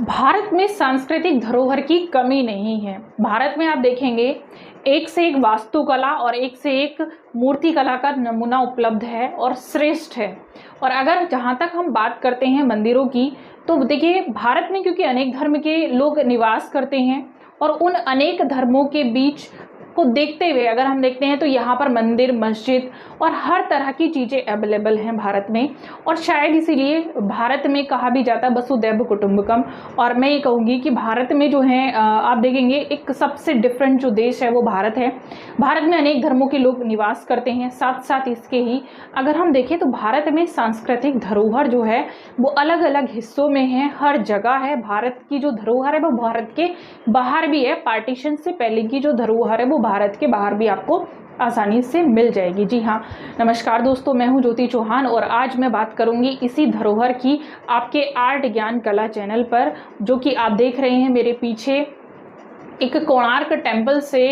भारत में सांस्कृतिक धरोहर की कमी नहीं है। भारत में आप देखेंगे एक से एक वास्तुकला और एक से एक मूर्तिकला का नमूना उपलब्ध है और श्रेष्ठ है। और अगर जहाँ तक हम बात करते हैं मंदिरों की, तो देखिए भारत में क्योंकि अनेक धर्म के लोग निवास करते हैं और उन अनेक धर्मों के बीच को देखते हुए अगर हम देखते हैं तो यहाँ पर मंदिर, मस्जिद और हर तरह की चीज़ें अवेलेबल हैं भारत में। और शायद इसीलिए भारत में कहा भी जाता है वसुधैव कुटुंबकम। और मैं ये कहूँगी कि भारत में जो है आप देखेंगे एक सबसे डिफरेंट जो देश है वो भारत है। भारत में अनेक धर्मों के लोग निवास करते हैं। साथ साथ इसके ही अगर हम देखें तो भारत में सांस्कृतिक धरोहर जो है वो अलग अलग हिस्सों में है, हर जगह है। भारत की जो धरोहर है वो भारत के बाहर भी है। पार्टीशन से पहले की जो धरोहर है वो भारत के बाहर भी आपको आसानी से मिल जाएगी। जी हाँ, नमस्कार दोस्तों, मैं हूं ज्योति चौहान और आज मैं बात करूंगी इसी धरोहर की आपके आर्ट ज्ञान कला चैनल पर, जो कि आप देख रहे हैं मेरे पीछे एक कोणार्क टेम्पल से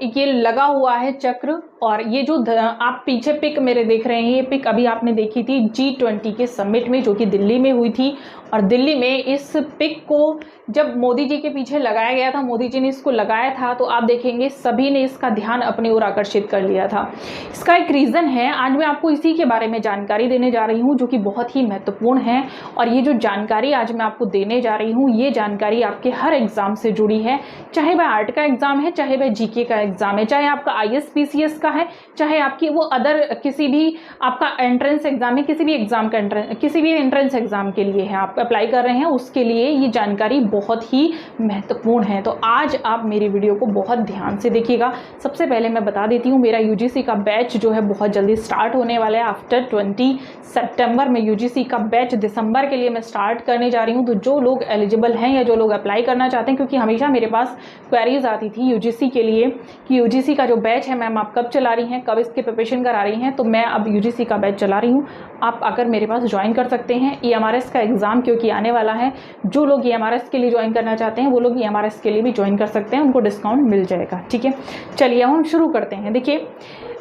ये लगा हुआ है चक्र। और ये जो आप पीछे पिक मेरे देख रहे हैं, ये पिक अभी आपने देखी थी G20 के समिट में जो कि दिल्ली में हुई थी। और दिल्ली में इस पिक को जब मोदी जी के पीछे लगाया गया था, मोदी जी ने इसको लगाया था, तो आप देखेंगे सभी ने इसका ध्यान अपनी ओर आकर्षित कर लिया था। इसका एक रीज़न है, आज मैं आपको इसी के बारे में जानकारी देने जा रही हूँ जो कि बहुत ही महत्वपूर्ण है। और ये जो जानकारी आज मैं आपको देने जा रही हूँ, ये जानकारी आपके हर एग्ज़ाम से जुड़ी है, चाहे वह आर्ट का एग्ज़ाम है, चाहे वह जीके का एग्ज़ाम है, चाहे आपका ISPCS का है, चाहे आपकी वो अदर किसी भी आपका एंट्रेंस एग्जाम है, किसी भी एग्जाम का किसी भी एंट्रेंस एग्जाम के लिए है, आप अप्लाई कर रहे हैं, उसके लिए ये जानकारी बहुत ही महत्वपूर्ण है। तो आज आप मेरी वीडियो को बहुत ध्यान से देखिएगा। सबसे पहले मैं बता देती हूँ, मेरा UGC का बैच जो है बहुत जल्दी स्टार्ट होने वाला है। आफ्टर 20 सितंबर में UGC का बैच दिसंबर के लिए मैं स्टार्ट करने जा रही हूँ। तो जो लोग एलिजिबल हैं या जो लोग अप्लाई करना चाहते हैं, क्योंकि हमेशा मेरे पास क्वेरीज आती थी UGC के लिए कि UGC का जो बैच है मैम आप कब चला रही हैं, कब इसकी प्रिपरेशन करा रही हैं। तो मैं अब UGC का बैच चला रही हूँ, आप आकर मेरे पास ज्वाइन कर सकते हैं। EMRS का एग्ज़ाम क्योंकि आने वाला है, जो लोग EMRS के लिए ज्वाइन करना चाहते हैं वो लोग EMRS के लिए भी ज्वाइन कर सकते हैं, उनको डिस्काउंट मिल जाएगा। ठीक है, चलिए अब हम शुरू करते हैं। देखिए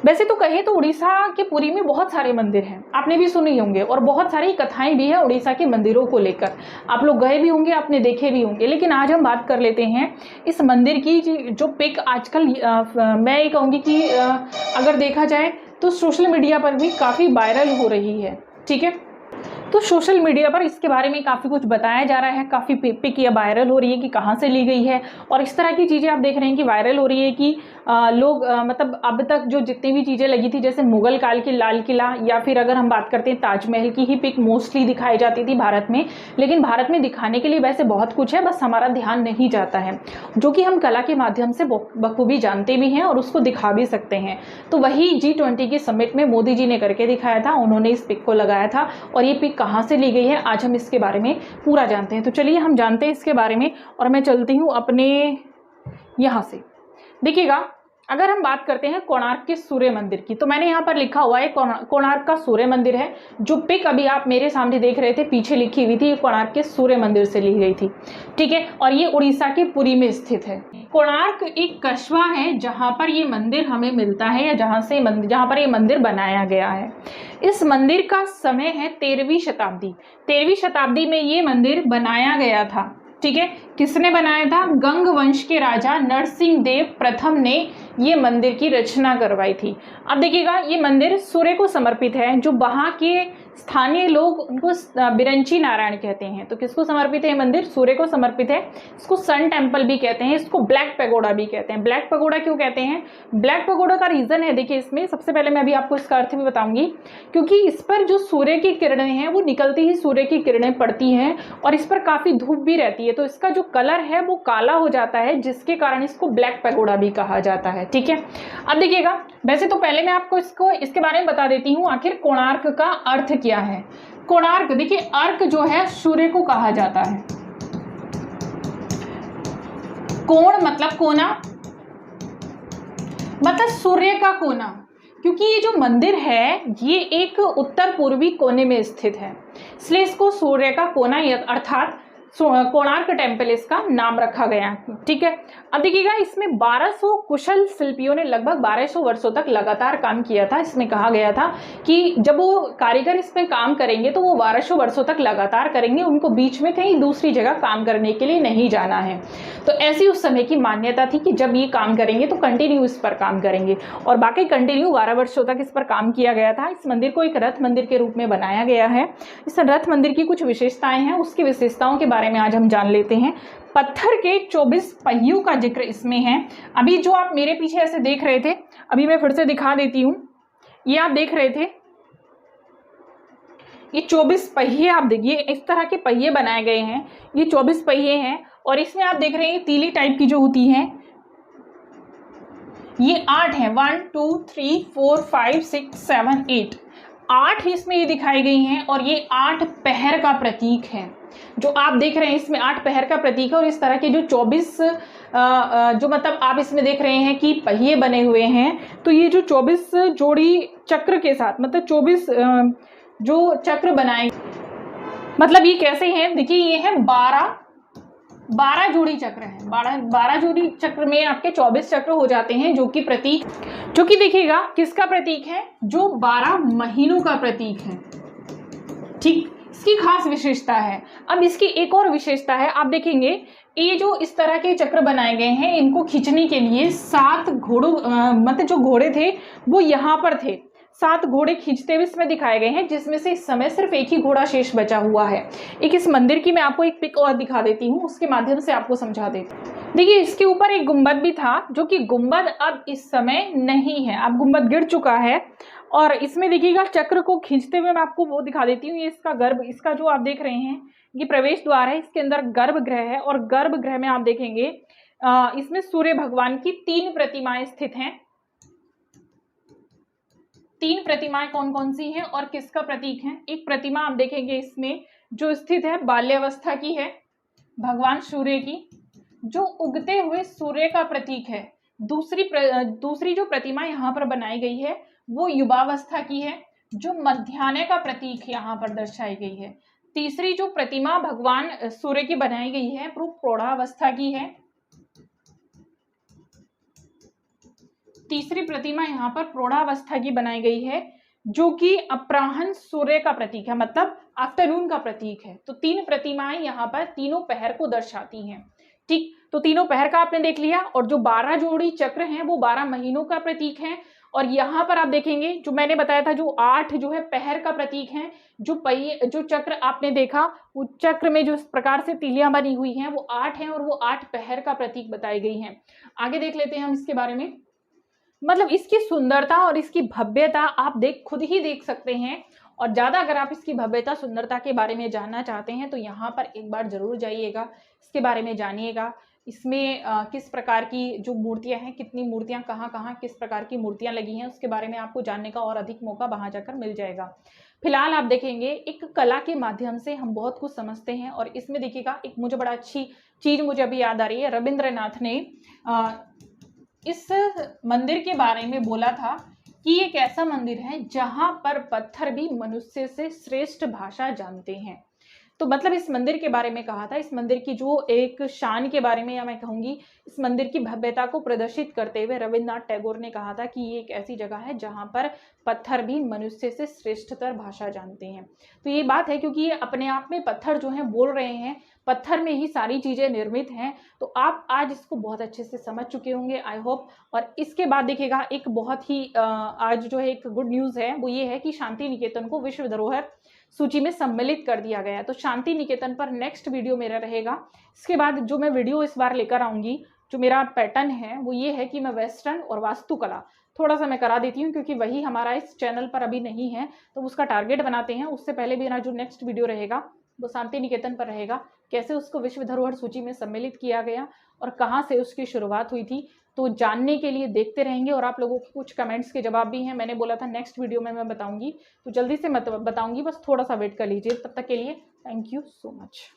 वैसे तो कहें तो उड़ीसा के पुरी में बहुत सारे मंदिर हैं, आपने भी सुने होंगे, और बहुत सारी कथाएं भी हैं उड़ीसा के मंदिरों को लेकर। आप लोग गए भी होंगे, आपने देखे भी होंगे। लेकिन आज हम बात कर लेते हैं इस मंदिर की जो पिक आजकल मैं ये कहूँगी कि अगर देखा जाए तो सोशल मीडिया पर भी काफ़ी वायरल हो रही है। ठीक है, तो सोशल मीडिया पर इसके बारे में काफ़ी कुछ बताया जा रहा है, काफ़ी पिक या वायरल हो रही है कि कहाँ से ली गई है। और इस तरह की चीज़ें आप देख रहे हैं कि वायरल हो रही है कि लोग मतलब अब तक जो जितनी भी चीज़ें लगी थी, जैसे मुगल काल की लाल किला, या फिर अगर हम बात करते हैं ताजमहल की ही पिक मोस्टली दिखाई जाती थी भारत में। लेकिन भारत में दिखाने के लिए वैसे बहुत कुछ है, बस हमारा ध्यान नहीं जाता है, जो कि हम कला के माध्यम से बखूबी जानते भी हैं और उसको दिखा भी सकते हैं। तो वही G20 के समिट में मोदी जी ने करके दिखाया था, उन्होंने इस पिक को लगाया था। और ये पिक कहाँ से ली गई है आज हम इसके बारे में पूरा जानते हैं। तो चलिए हम जानते हैं इसके बारे में। और मैं चलती हूँ अपने यहाँ से। देखिएगा, अगर हम बात करते हैं कोणार्क के सूर्य मंदिर की, तो मैंने यहाँ पर लिखा हुआ है कोणार्क का सूर्य मंदिर है। जो पिक अभी आप मेरे सामने देख रहे थे पीछे लिखी हुई थी, ये कोणार्क के सूर्य मंदिर से ली गई थी। ठीक है, और ये उड़ीसा के पुरी में स्थित है। कोणार्क एक कस्बा है जहाँ पर ये मंदिर हमें मिलता है, या जहाँ पर ये मंदिर बनाया गया है। इस मंदिर का समय है 13वीं शताब्दी। 13वीं शताब्दी में ये मंदिर बनाया गया था। ठीक है, किसने बनाया था? गंग वंश के राजा नरसिंह देव प्रथम ने ये मंदिर की रचना करवाई थी। अब देखिएगा, ये मंदिर सूर्य को समर्पित है। जो वहाँ के स्थानीय लोग उनको बिरंची नारायण कहते हैं। तो किसको समर्पित है ये मंदिर? सूर्य को समर्पित है। इसको सन टेम्पल भी कहते हैं, इसको ब्लैक पैगोडा भी कहते हैं। ब्लैक पैगोडा क्यों कहते हैं? ब्लैक पैगोडा का रीजन है, देखिए इसमें सबसे पहले मैं अभी आपको इसका अर्थ भी बताऊंगी। क्योंकि इस पर जो सूर्य की किरणें हैं वो निकलती ही सूर्य की किरणें पड़ती हैं और इस पर काफी धूप भी रहती है, तो इसका जो कलर है वो काला हो जाता है, जिसके कारण इसको ब्लैक पैगोडा भी कहा जाता है। ठीक है, अब देखिएगा, वैसे तो पहले मैं आपको इसके बारे में बता देती हूँ आखिर कोणार्क का अर्थ क्या है। कोणार्क, देखिए अर्क जो है सूर्य को कहा जाता है। कोण मतलब कोना, मतलब सूर्य का कोना। क्योंकि ये जो मंदिर है ये एक उत्तर पूर्वी कोने में स्थित है, इसलिए इसको सूर्य का कोना अर्थात कोणार्क टेम्पल इसका नाम रखा गया। ठीक है, अब देखिएगा इसमें 1200 कुशल शिल्पियों ने लगभग 1200 वर्षों तक लगातार काम किया था। इसमें कहा गया था कि जब वो कारीगर इसमें काम करेंगे तो वो 1200 वर्षों तक लगातार करेंगे, उनको बीच में कहीं दूसरी जगह काम करने के लिए नहीं जाना है। तो ऐसी उस समय की मान्यता थी कि जब ये काम करेंगे तो कंटिन्यू इस पर काम करेंगे, और बाकी कंटिन्यू 12 वर्षों तक इस पर काम किया गया था। इस मंदिर को एक रथ मंदिर के रूप में बनाया गया है। इस रथ मंदिर की कुछ विशेषताएं हैं, उसकी विशेषताओं के बारे में आज हम जान लेते हैं। पत्थर के 24 पहियों का जिक्र इसमें है। अभी जो आप मेरे पीछे ऐसे देख रहे थे, अभी मैं फिर से दिखा देती हूं। ये आप देख रहे थे, ये 24 पहिए आप देखिए, इस तरह के पहिए बनाए गए हैं। ये 24 पहिए हैं, और इसमें आप देख रहे हैं तीली टाइप की जो होती हैं, ये 8 है। 1 2 3 4 5 6 7 8 8 इसमें ये दिखाई गई हैं, और ये 8 पहर का प्रतीक है। जो आप देख रहे हैं इसमें 8 पहर का प्रतीक है। और इस तरह के जो 24 जो मतलब आप इसमें देख रहे हैं कि पहिए बने हुए हैं, तो ये जो 24 जोड़ी चक्र के साथ, मतलब 24 जो चक्र बनाए, मतलब ये कैसे हैं, देखिए ये है 12 जोड़ी चक्र है। 12 जोड़ी चक्र में आपके 24 चक्र हो जाते हैं, जो कि देखिएगा किसका प्रतीक है, जो 12 महीनों का प्रतीक है। ठीक, इसकी खास विशेषता है। अब इसकी एक और विशेषता है, आप देखेंगे ये जो इस तरह के चक्र बनाए गए हैं, इनको खींचने के लिए 7 घोड़ों मतलब जो घोड़े थे वो यहाँ पर थे। 7 घोड़े खींचते हुए इसमें दिखाए गए हैं, जिसमें से इस समय सिर्फ एक ही घोड़ा शेष बचा हुआ है। एक इस मंदिर की मैं आपको एक पिक और दिखा देती हूँ, उसके माध्यम से आपको समझा देती हूँ। देखिए इसके ऊपर एक गुंबद भी था, जो कि गुंबद अब इस समय नहीं है, अब गुंबद गिर चुका है। और इसमें देखिएगा चक्र को खींचते हुए मैं आपको वो दिखा देती हूँ। ये इसका गर्भ, इसका जो आप देख रहे हैं ये प्रवेश द्वार है, इसके अंदर गर्भगृह है। और गर्भगृह में आप देखेंगे इसमें सूर्य भगवान की 3 प्रतिमाएं स्थित हैं। 3 प्रतिमाएं कौन कौन सी हैं और किसका प्रतीक है? एक प्रतिमा आप देखेंगे इसमें जो स्थित है बाल्यावस्था की है, भगवान सूर्य की, जो उगते हुए सूर्य का प्रतीक है। दूसरी जो प्रतिमा यहाँ पर बनाई गई है वो युवावस्था की है, जो मध्याह्न का प्रतीक यहाँ पर दर्शाई गई है। तीसरी जो प्रतिमा भगवान सूर्य की बनाई गई है वो प्रौढ़ावस्था की है। तीसरी प्रतिमा यहाँ पर प्रौढ़ावस्था की बनाई गई है, जो कि अपराह्न सूर्य का प्रतीक है, मतलब आफ्टरनून का प्रतीक है। तो 3 प्रतिमाएं यहाँ पर तीनों पहर को दर्शाती हैं। ठीक, तो तीनों पहर का आपने देख लिया। और जो 12 जोड़ी चक्र हैं वो 12 महीनों का प्रतीक है। और यहाँ पर आप देखेंगे जो मैंने बताया था, जो 8 जो है पहर का प्रतीक है। जो चक्र आपने देखा, वो चक्र में जो इस प्रकार से तीलियां बनी हुई हैं वो 8 हैं, और वो 8 पहर का प्रतीक बताई गई हैं। आगे देख लेते हैं हम इसके बारे में। मतलब इसकी सुंदरता और इसकी भव्यता आप खुद ही देख सकते हैं। और ज़्यादा अगर आप इसकी भव्यता सुंदरता के बारे में जानना चाहते हैं तो यहाँ पर एक बार जरूर जाइएगा, इसके बारे में जानिएगा। इसमें किस प्रकार की जो मूर्तियां हैं, कितनी मूर्तियां कहाँ किस प्रकार की मूर्तियां लगी हैं, उसके बारे में आपको जानने का और अधिक मौका वहां जाकर मिल जाएगा। फिलहाल आप देखेंगे एक कला के माध्यम से हम बहुत कुछ समझते हैं। और इसमें देखिएगा एक मुझे बड़ा अच्छी चीज मुझे अभी याद आ रही है। रविंद्रनाथ ने इस मंदिर के बारे में बोला था कि एक ऐसा मंदिर है जहां पर पत्थर भी मनुष्य से श्रेष्ठ भाषा जानते हैं। तो मतलब इस मंदिर के बारे में कहा था, इस मंदिर की जो एक शान के बारे में, या मैं कहूँगी इस मंदिर की भव्यता को प्रदर्शित करते हुए रविन्द्रनाथ टैगोर ने कहा था कि ये एक ऐसी जगह है जहाँ पर पत्थर भी मनुष्य से श्रेष्ठतर भाषा जानते हैं। तो ये बात है क्योंकि ये अपने आप में पत्थर जो हैं बोल रहे हैं, पत्थर में ही सारी चीज़ें निर्मित हैं। तो आप आज इसको बहुत अच्छे से समझ चुके होंगे, आई होप। और इसके बाद देखिएगा एक बहुत ही आज जो है एक गुड न्यूज़ है, वो ये है कि शांति निकेतन को विश्व धरोहर सूची में सम्मिलित कर दिया गया है। तो शांति निकेतन पर नेक्स्ट वीडियो मेरा रहेगा। इसके बाद जो मैं वीडियो इस बार लेकर आऊँगी, जो मेरा पैटर्न है वो ये है कि मैं वेस्टर्न और वास्तुकला थोड़ा सा मैं करा देती हूँ, क्योंकि वही हमारा इस चैनल पर अभी नहीं है, तो उसका टारगेट बनाते हैं। उससे पहले मेरा जो नेक्स्ट वीडियो रहेगा वो शांति निकेतन पर रहेगा, कैसे उसको विश्व धरोहर सूची में सम्मिलित किया गया और कहाँ से उसकी शुरुआत हुई थी। तो जानने के लिए देखते रहेंगे। और आप लोगों के कुछ कमेंट्स के जवाब भी हैं, मैंने बोला था नेक्स्ट वीडियो में मैं बताऊंगी, तो जल्दी से मैं बताऊंगी, बस थोड़ा सा वेट कर लीजिए। तब तक के लिए थैंक यू सो मच।